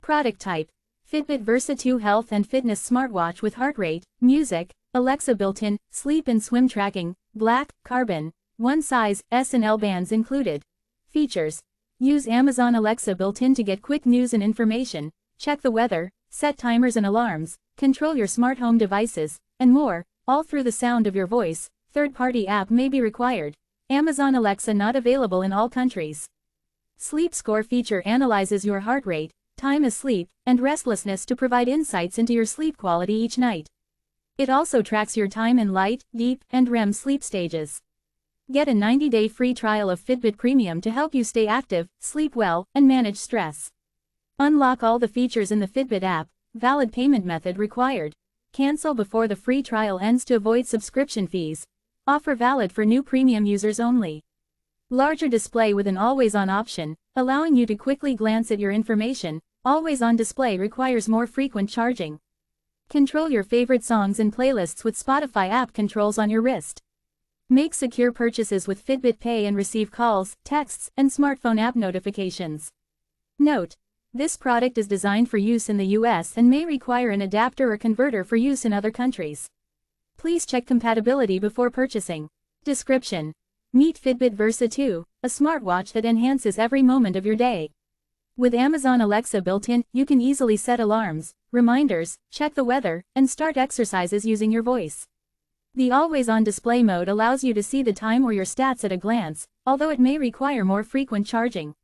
Product type: Fitbit Versa 2 Health and Fitness Smartwatch with heart rate, music, Alexa built-in, sleep and swim tracking, black, carbon, 1 size, S and L bands included. Features: use Amazon Alexa built-in to get quick news and information, check the weather, set timers and alarms, control your smart home devices, and more, all through the sound of your voice. Third-party app may be required. Amazon Alexa not available in all countries. Sleep Score feature analyzes your heart rate, time asleep, and restlessness to provide insights into your sleep quality each night. It also tracks your time in light, deep, and REM sleep stages. Get a 90-day free trial of Fitbit Premium to help you stay active, sleep well, and manage stress. Unlock all the features in the Fitbit app. Valid payment method required. Cancel before the free trial ends to avoid subscription fees. Offer valid for new premium users only. Larger display with an always-on option, allowing you to quickly glance at your information. Always-on display requires more frequent charging. Control your favorite songs and playlists with Spotify app controls on your wrist. Make secure purchases with Fitbit Pay and receive calls, texts, and smartphone app notifications. Note: this product is designed for use in the US and may require an adapter or converter for use in other countries. Please check compatibility before purchasing. Description: meet Fitbit Versa 2, a smartwatch that enhances every moment of your day. With Amazon Alexa built-in, you can easily set alarms, reminders, check the weather, and start exercises using your voice. The always-on display mode allows you to see the time or your stats at a glance, although it may require more frequent charging.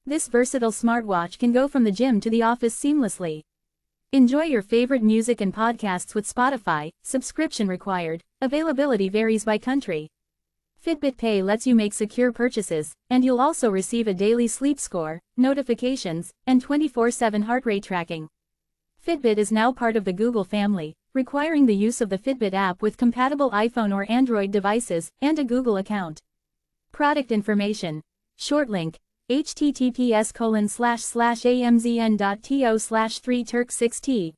This versatile smartwatch can go from the gym to the office seamlessly. Enjoy your favorite music and podcasts with Spotify. Subscription required. Availability varies by country. Fitbit Pay lets you make secure purchases, and you'll also receive a daily sleep score, notifications, and 24/7 heart rate tracking. Fitbit is now part of the Google family, requiring the use of the Fitbit app with compatible iPhone or Android devices, and a Google account. Product information. Short link: https://amzn.to/3turk6t